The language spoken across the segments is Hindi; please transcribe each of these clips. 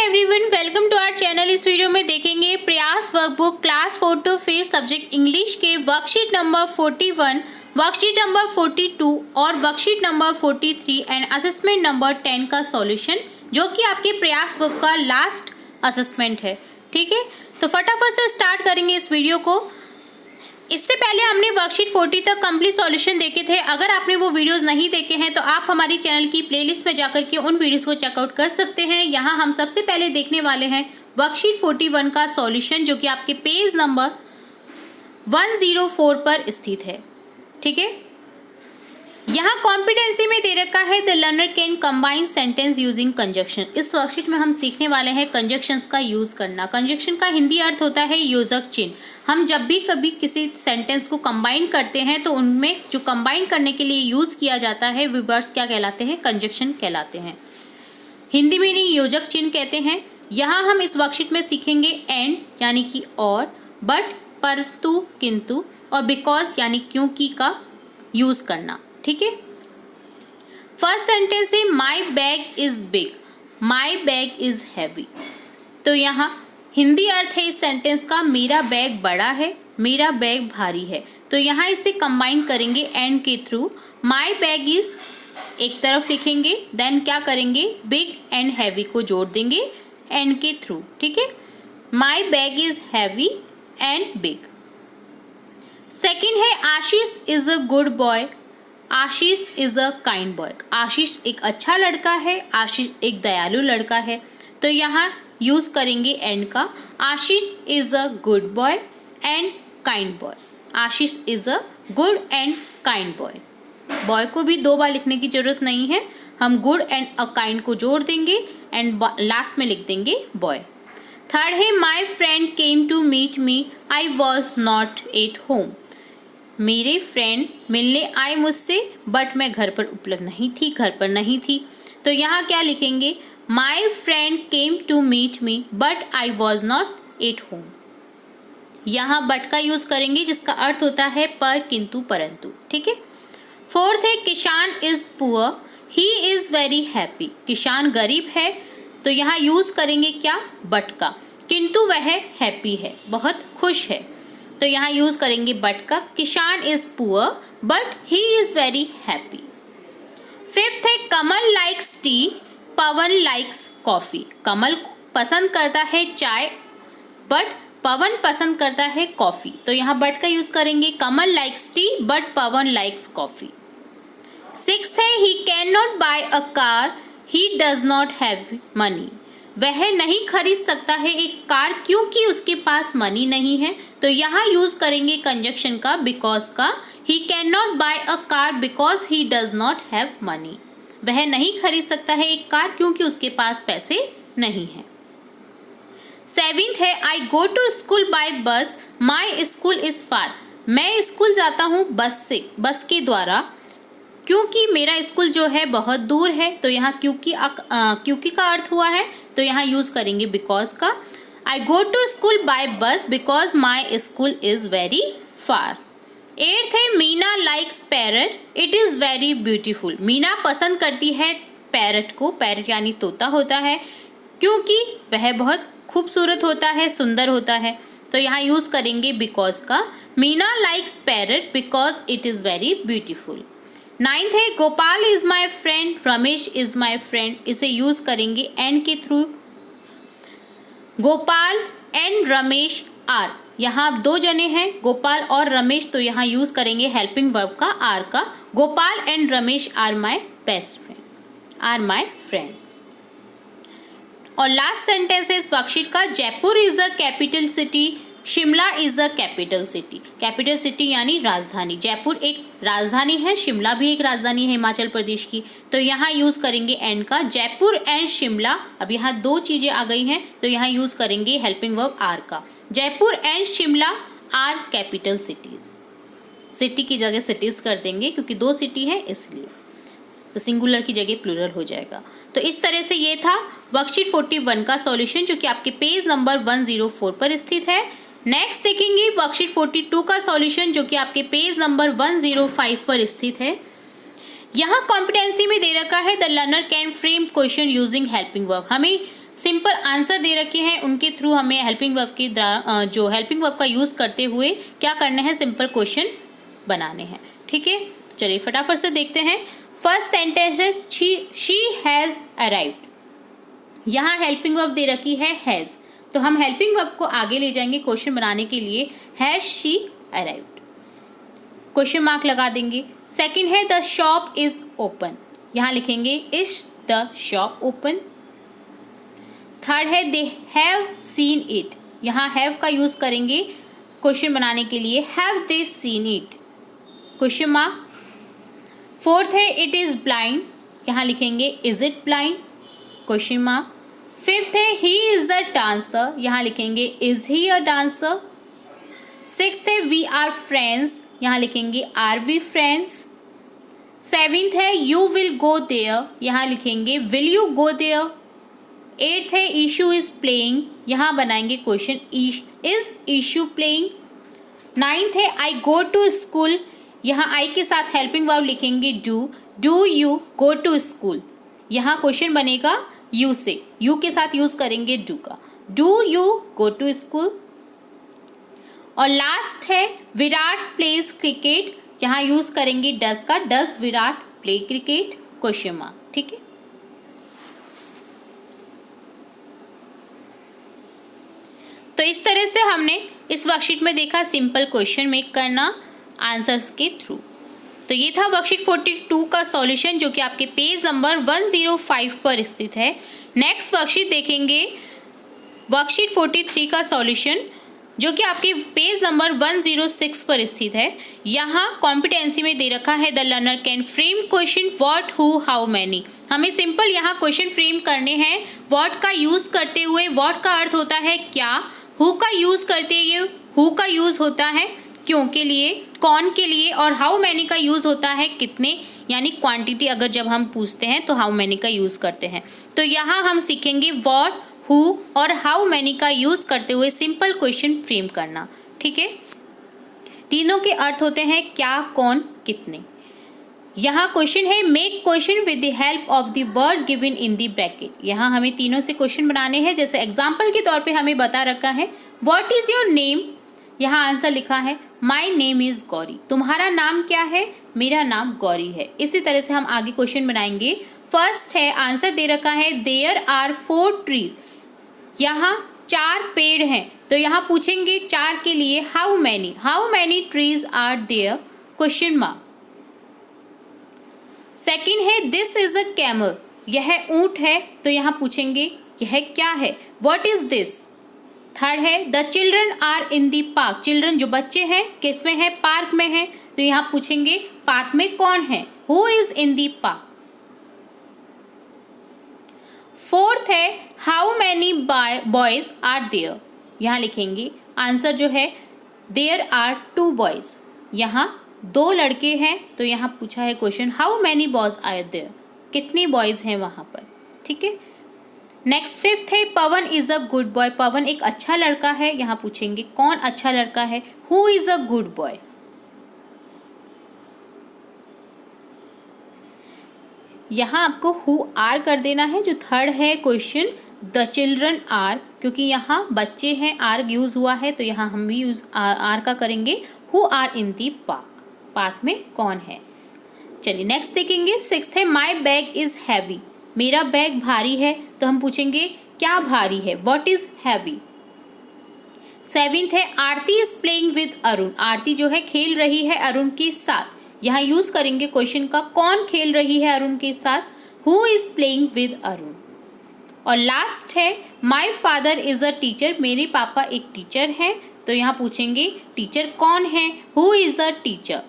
Everyone, welcome to our channel. इस वीडियो में देखेंगे Prayas workbook class 4 to 5 subject English के वर्कशीट नंबर 41, वर्कशीट नंबर 42 और worksheet number 43 and assessment number 10 का सॉल्यूशन, जो कि आपके प्रयास बुक का लास्ट असेसमेंट है। ठीक है, तो फटाफट से स्टार्ट करेंगे इस वीडियो को। इससे पहले हमने वर्कशीट 40 तक कंप्लीट सॉल्यूशन देखे थे। अगर आपने वो वीडियोस नहीं देखे हैं तो आप हमारी चैनल की प्लेलिस्ट में जाकर के उन वीडियोस को चेकआउट कर सकते हैं। यहाँ हम सबसे पहले देखने वाले हैं वर्कशीट 41 का सॉल्यूशन, जो कि आपके पेज नंबर 104 पर स्थित है। ठीक है, यहाँ कॉम्पिटेंसी में दे रखा है the learner can combine sentence using conjunction. इस वर्कशीट में हम सीखने वाले हैं कंजक्शंस का यूज करना। कंजक्शन का हिंदी अर्थ होता है योजक चिन्ह। हम जब भी कभी किसी सेंटेंस को कंबाइन करते हैं तो उनमें जो कंबाइन करने के लिए यूज किया जाता है वे वर्ड्स क्या कहलाते हैं? कंजक्शन कहलाते हैं। हिंदी में इन्हें योजक चिन्ह कहते हैं। यहाँ हम इस वर्कशीट में सीखेंगे एंड यानी कि और, बट, परंतु, किंतु और बिकॉज यानी क्योंकि का यूज करना। ठीक है, फर्स्ट सेंटेंस है my bag is big, my bag is heavy. तो यहाँ हिंदी अर्थ है इस सेंटेंस का मेरा बैग बड़ा है, मेरा बैग भारी है। तो यहाँ इसे कंबाइन करेंगे एंड के थ्रू। माई बैग इज एक तरफ लिखेंगे, देन क्या करेंगे बिग एंड हैवी को जोड़ देंगे एंड के थ्रू। ठीक है, my bag is heavy and big. Second है Ashish is a good boy, Ashish is a kind boy. Ashish एक अच्छा लड़का है, आशीष एक दयालु लड़का है। तो यहाँ यूज करेंगे एंड का। Ashish is a good boy and kind boy. Ashish is a good and kind boy. Boy को भी दो बार लिखने की जरूरत नहीं है, हम गुड एंड अ काइंड को जोड़ देंगे एंड लास्ट में लिख देंगे बॉय। थर्ड है my friend came to meet me, I was not at home. मेरे फ्रेंड मिलने आए मुझसे बट मैं घर पर उपलब्ध नहीं थी, घर पर नहीं थी। तो यहाँ क्या लिखेंगे my friend came to meet me but I was not at home. यहाँ बट का यूज करेंगे जिसका अर्थ होता है पर, किंतु, परंतु। ठीक है, फोर्थ है किसान is poor, he is very happy. किसान गरीब है तो यहाँ यूज करेंगे क्या बट का, किंतु वह हैप्पी है, बहुत खुश है। तो यहाँ यूज करेंगे बट का। किसान is poor but he is very happy. Fifth है कमल लाइक्स टी, पवन लाइक्स कॉफी। कमल पसंद करता है चाय बट पवन पसंद करता है कॉफी। तो यहाँ बट का यूज करेंगे। Kamal likes tea but Pavan likes coffee. Sixth है he can not buy a car, he does not have money. वह नहीं खरीद सकता है एक कार क्योंकि उसके पास मनी नहीं है। तो यहाँ यूज करेंगे कंजक्शन का बिकॉज का। He can not buy a car because he does not have money. वह नहीं खरीद सकता है एक कार क्योंकि उसके पास पैसे नहीं है। सेवेंथ है I go to school by बस, माई स्कूल इज फार। मैं स्कूल जाता हूँ बस से, बस के द्वारा, क्योंकि मेरा स्कूल जो है बहुत दूर है। तो यहाँ क्योंकि का अर्थ हुआ है तो यहाँ यूज करेंगे बिकॉज का। I go to school by bus because my school is very far. Eighth है Meena likes parrot, it is very beautiful. Meena पसंद करती है पैरट को, पैरट यानी तोता होता है, क्योंकि वह बहुत खूबसूरत होता है, सुंदर होता है। तो यहाँ यूज करेंगे बिकॉज का। Meena likes parrot because it is very beautiful. Ninth है Gopal is my friend, Ramesh is my friend. इसे यूज करेंगे एंड के through. Gopal and Ramesh are, यहाँ दो जने हैं गोपाल और रमेश, तो यहाँ यूज करेंगे हेल्पिंग वर्ब का आर का। Gopal and Ramesh are my best friend, are my friend. और लास्ट सेंटेंस है इस वर्कशीट का Jaipur is a capital city, Shimla is a capital city. Capital city यानी राजधानी। जयपुर एक राजधानी है, शिमला भी एक राजधानी है हिमाचल प्रदेश की। तो यहाँ यूज करेंगे एंड का। जयपुर एंड शिमला, अब यहाँ दो चीजें आ गई हैं तो यहाँ यूज करेंगे हेल्पिंग वर्ब आर का। Jaipur and Shimla are capital cities. City की जगह सिटीज कर देंगे क्योंकि दो सिटी है इसलिए, तो सिंगुलर की जगह प्लूरल हो जाएगा। तो इस तरह से ये था वर्कशीट 41 का सॉल्यूशन, जो कि आपके पेज नंबर 104 पर स्थित है। नेक्स्ट देखेंगे वर्कशीट 42 का सॉल्यूशन, जो कि आपके पेज नंबर 105 पर स्थित है। यहाँ कॉम्पिटेंसी में दे रखा है the learner can frame question using helping verb. हमें सिंपल आंसर दे रखे हैं, उनके थ्रू हमें हेल्पिंग वर्ब की जो हेल्पिंग वर्ब का यूज़ करते हुए क्या करना है, सिंपल क्वेश्चन बनाने हैं। ठीक है, चलिए फटाफट से देखते हैं। फर्स्ट सेंटेंस है शी हैज़ अराइव्ड। यहाँ हेल्पिंग वर्ब दे रखी है हैज़, तो हम हेल्पिंग वर्ब को आगे ले जाएंगे क्वेश्चन बनाने के लिए। Has she arrived, question mark लगा देंगे। सेकंड है द शॉप इज ओपन, यहाँ लिखेंगे is the shop open. Third है दे हैव सीन इट, यहाँ हैव का यूज करेंगे क्वेश्चन बनाने के लिए। Have they seen it, question mark. Fourth है इट इज ब्लाइंड, यहाँ लिखेंगे is it blind, question mark. Fifth है ही इज अ डांसर, यहाँ लिखेंगे is he a dancer. Sixth है वी आर फ्रेंड्स, यहाँ लिखेंगे आर वी फ्रेंड्स। सेवेंथ है यू विल गो देयर, यहाँ लिखेंगे will you go there. Eighth है ईशू इज प्लेइंग, यहाँ बनाएंगे question is Ishu playing. Ninth है आई गो टू स्कूल, यहाँ आई के साथ हेल्पिंग वर्ब लिखेंगे do you go to school, यहाँ क्वेश्चन बनेगा यू से, यू के साथ यूज करेंगे डू का, do you go to school. और लास्ट है विराट प्लेज क्रिकेट, यहाँ यूज करेंगे डज का, does Virat play cricket, question mark. ठीक है, तो इस तरह से हमने इस वर्कशीट में देखा सिंपल क्वेश्चन मेक करना आंसर्स के थ्रू। तो ये था वर्कशीट 42 का सॉल्यूशन, जो कि आपके पेज नंबर 105 पर स्थित है। नेक्स्ट वर्कशीट देखेंगे वर्कशीट 43 का सॉल्यूशन, जो कि आपके पेज नंबर 106 पर स्थित है। यहाँ कॉम्पिटेंसी में दे रखा है the learner can frame question what who how many. हमें सिंपल यहाँ क्वेश्चन फ्रेम करने हैं व्हाट का यूज करते हुए। व्हाट का अर्थ होता है क्या, हु का यूज करते हुए हु का यूज होता है क्यों के लिए, कौन के लिए, और हाउ मैनी का यूज होता है कितने, यानी क्वांटिटी अगर जब हम पूछते हैं तो हाउ मैनी का यूज करते हैं। तो यहाँ हम सीखेंगे व्हाट, हु और हाउ मैनी का यूज करते हुए सिंपल क्वेश्चन फ्रेम करना। ठीक है, तीनों के अर्थ होते हैं क्या, कौन, कितने। यहाँ क्वेश्चन है make question with the help of the word given in the bracket. यहाँ हमें तीनों से क्वेश्चन बनाने हैं। जैसे एग्जाम्पल के तौर पे हमें बता रखा है व्हाट इज योर नेम, यहाँ आंसर लिखा है माई नेम इज गौरी। तुम्हारा नाम क्या है, मेरा नाम गौरी है। इसी तरह से हम आगे क्वेश्चन बनाएंगे। फर्स्ट है आंसर दे रखा है देयर आर 4 ट्रीज, यहाँ 4 पेड़ हैं, तो यहाँ पूछेंगे 4 के लिए how many trees are there, question mark. Second है दिस इज अ कैमल, यह ऊंट है, तो यहाँ पूछेंगे यह क्या है, व्हाट इज दिस। थर्ड है the children are in the park, children जो बच्चे हैं किस में है, पार्क में है, तो यहाँ पूछेंगे पार्क में कौन है, who is in the park. Fourth है how many boys are there, यहाँ लिखेंगे आंसर जो है देयर आर 2 बॉयज, यहाँ 2 लड़के हैं, तो यहाँ पूछा है question how many boys are there, कितने बॉयज हैं वहाँ पर। ठीक है, नेक्स्ट फिफ्थ है Pawan is a good boy, Pawan एक अच्छा लड़का है, यहाँ पूछेंगे कौन अच्छा लड़का है, who is a good boy. यहाँ आपको हु आर कर देना है। जो थर्ड है क्वेश्चन द चिल्ड्रन आर, क्योंकि यहाँ बच्चे हैं आर यूज हुआ है, तो यहाँ हम भी यूज आर का करेंगे, who are in the park, park में कौन है। चलिए नेक्स्ट देखेंगे। सिक्स्थ है माई बैग इज हैवी, मेरा बैग भारी है, तो हम पूछेंगे क्या भारी है, व्हाट इज हैवी। सेवेंथ है आरती इज प्लेइंग विद अरुण, आरती जो है खेल रही है अरुण के साथ, यहाँ यूज करेंगे क्वेश्चन का कौन खेल रही है अरुण के साथ, who is playing with Arun. और लास्ट है my father is a teacher, मेरे पापा एक टीचर हैं, तो यहाँ पूछेंगे टीचर कौन है, हु इज अ टीचर।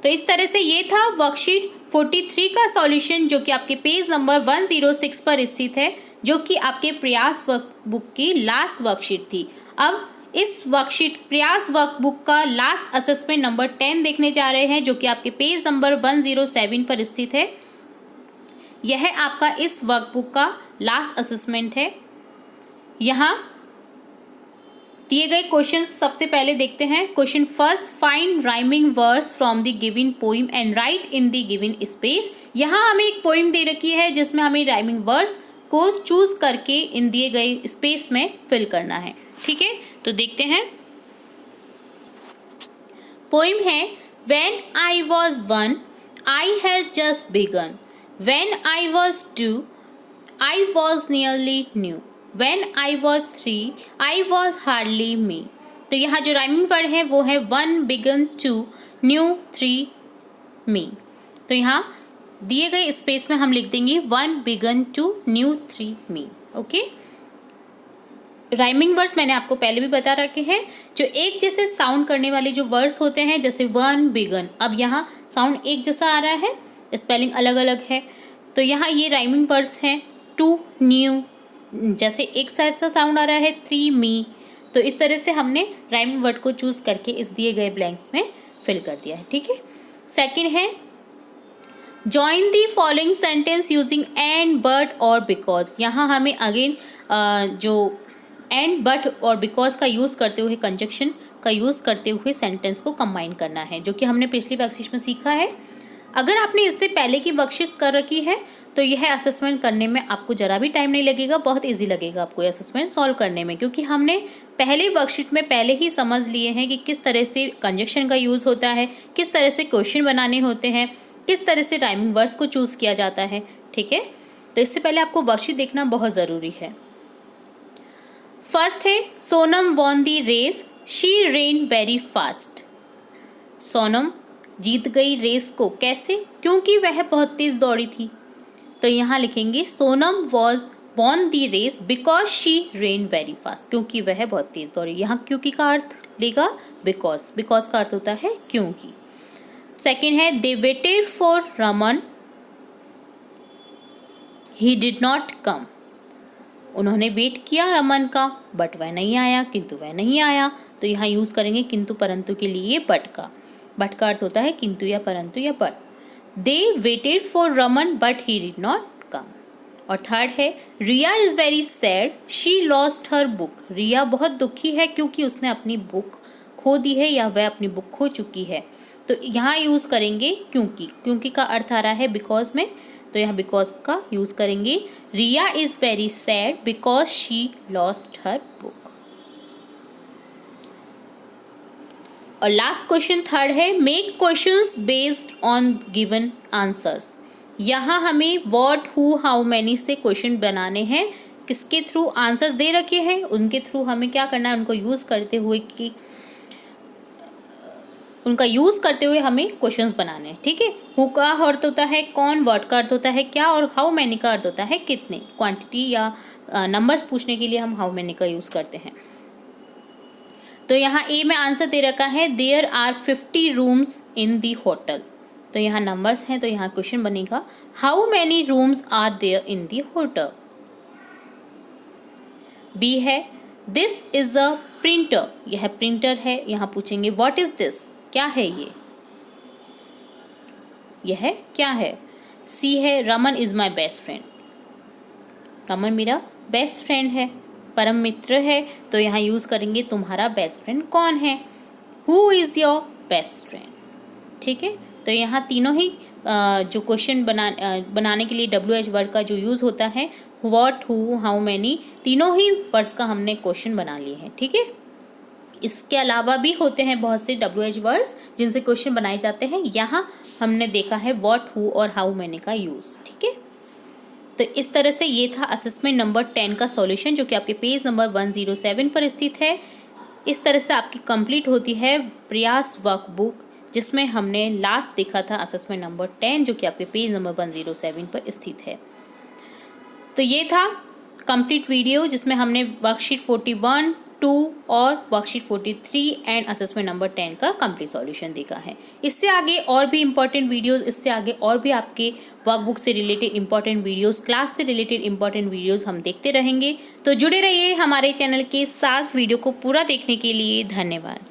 तो इस तरह से ये था वर्कशीट 43 का सॉल्यूशन, जो कि आपके पेज नंबर 106 पर स्थित है, जो कि आपके प्रयास वर्कबुक की लास्ट वर्कशीट थी। अब इस वर्कशीट प्रयास वर्कबुक का लास्ट असेसमेंट नंबर 10 देखने जा रहे हैं, जो कि आपके पेज नंबर 107 पर स्थित है। यह आपका इस वर्कबुक का लास्ट असेसमेंट है। यहाँ दिए गए क्वेश्चन सबसे पहले देखते हैं। Question first, find rhyming words from the given poem and right in the given space. यहाँ हमें एक पोइम दे रखी है जिसमें हमें राइमिंग वर्ड्स को चूज करके इन दिए गए स्पेस में फिल करना है। ठीक है, तो देखते हैं। पोइम है When I was 1, I had just begun. When I was 2, I was nearly new. When I was 3, I was hardly me. तो यहाँ जो राइमिंग वर्ड है वो है 1 begun 2 new 3 me। तो यहाँ दिए गए स्पेस में हम लिख देंगे 1 begun 2 new 3 me। Okay, rhyming words मैंने आपको पहले भी बता रखे हैं। जो एक जैसे साउंड करने वाले जो वर्ड्स होते हैं, जैसे 1 बिगन, अब यहाँ साउंड एक जैसा आ रहा है, स्पेलिंग अलग अलग है, तो यहाँ ये राइमिंग वर्ड्स हैं। 2 न्यू, जैसे एक साइड सा साउंड आ रहा है। 3 मी, तो इस तरह से हमने राइमिंग वर्ड को चूज करके इस दिए गए ब्लैंक्स में फिल कर दिया है। ठीक है, सेकेंड है join the following sentence using and, but और बिकॉज। यहाँ हमें अगेन जो एंड, बट और बिकॉज का यूज़ करते हुए, कंजक्शन का यूज़ करते हुए सेंटेंस को कंबाइन करना है, जो कि हमने पिछली वर्कशीट में सीखा है। अगर आपने इससे पहले की वर्कशीट कर रखी है तो यह असेसमेंट करने में आपको ज़रा भी टाइम नहीं लगेगा, बहुत इजी लगेगा आपको ये असेसमेंट सॉल्व करने में, क्योंकि हमने पहले वर्कशीट में पहले ही समझ लिए हैं कि किस तरह से कंजक्शन का यूज़ होता है, किस तरह से क्वेश्चन बनाने होते हैं, किस तरह से राइमिंग वर्ड्स को चूज़ किया जाता है। ठीक है, तो इससे पहले आपको वर्कशीट देखना बहुत ज़रूरी है। फर्स्ट है Sonam won the race, she ran very fast. Sonam जीत गई रेस को, कैसे? क्योंकि वह बहुत तेज दौड़ी थी। तो यहाँ लिखेंगे Sonam won the race because she ran very fast, क्योंकि वह बहुत तेज दौड़ी। यहाँ क्योंकि का अर्थ लेगा बिकॉज, बिकॉज का अर्थ होता है क्योंकि। सेकेंड है दे waited for Raman, he did not कम। उन्होंने वेट किया रमन का, बट वह नहीं आया, किंतु वह नहीं आया। तो यहाँ यूज़ करेंगे किंतु परंतु के लिए बट का। बट का अर्थ होता है किंतु या परंतु या but. They waited for Raman but he did not come. और थर्ड है Riya is very sad, she lost her book. Riya बहुत दुखी है क्योंकि उसने अपनी बुक खो दी है या वह अपनी बुक खो चुकी है। तो यहाँ यूज़ करेंगे क्योंकि, क्योंकि का अर्थ आ रहा है बिकॉज में, तो यहाँ बिकॉज का यूज़ करेंगे। Riya is very sad because she lost her book. और लास्ट क्वेश्चन थर्ड है make questions based on given answers. यहाँ हमें व्हाट, हु, हाउ मैनी से क्वेश्चन बनाने हैं। किसके थ्रू? आंसर्स दे रखे हैं, उनके थ्रू हमें क्या करना है, उनको यूज़ करते हुए कि उनका यूज़ करते हुए हमें क्वेश्चंस बनाने हैं। ठीक है, हु का अर्थ होता है कौन, व्हाट का अर्थ होता है क्या, और हाउ मैनी का अर्थ होता है कितने। क्वांटिटी या नंबर्स पूछने के लिए हम हाउ मैनी का यूज़ करते हैं। तो यहाँ ए में आंसर दे रखा है there are 50 rooms in the hotel. तो यहाँ नंबर्स हैं, तो यहाँ क्वेश्चन बनेगा how many rooms are there in the hotel. B है दिस इज अ प्रिंटर, यह प्रिंटर है। यहाँ पूछेंगे व्हाट इज दिस, क्या है ये, यह क्या है। सी है Raman is my best friend, Raman मेरा बेस्ट फ्रेंड है, परम मित्र है। तो यहाँ यूज़ करेंगे तुम्हारा बेस्ट फ्रेंड कौन है, who is your best friend. ठीक है, तो यहाँ तीनों ही जो क्वेश्चन बनाने के लिए WH वर्ड का जो यूज़ होता है, व्हाट, हु, हाउ मैनी, तीनों ही वर्ड्स का हमने क्वेश्चन बना लिए हैं। ठीक है, इसके अलावा भी होते हैं बहुत से WH वर्ड्स जिनसे क्वेश्चन बनाए जाते हैं। यहाँ हमने देखा है व्हाट, हु और हाउ मैनी का यूज़। ठीक है, तो इस तरह से ये था असेसमेंट नंबर 10 का सॉल्यूशन, जो कि आपके पेज नंबर 107 पर स्थित है। इस तरह से आपकी कंप्लीट होती है प्रयास वर्कबुक, जिसमें हमने लास्ट देखा था असेसमेंट नंबर 10, जो कि आपके पेज नंबर 107 पर स्थित है। तो ये था कंप्लीट वीडियो, जिसमें हमने वर्कशीट 41, 2 और वर्कशीट 43 एंड असेसमेंट नंबर 10 का कंप्लीट सॉल्यूशन देखा है। इससे आगे और भी इंपॉर्टेंट वीडियोस, इससे आगे और भी आपके वर्कबुक से रिलेटेड इंपॉर्टेंट वीडियोस, क्लास से रिलेटेड इंपॉर्टेंट वीडियोस हम देखते रहेंगे। तो जुड़े रहिए हमारे चैनल के साथ। वीडियो को पूरा देखने के लिए धन्यवाद।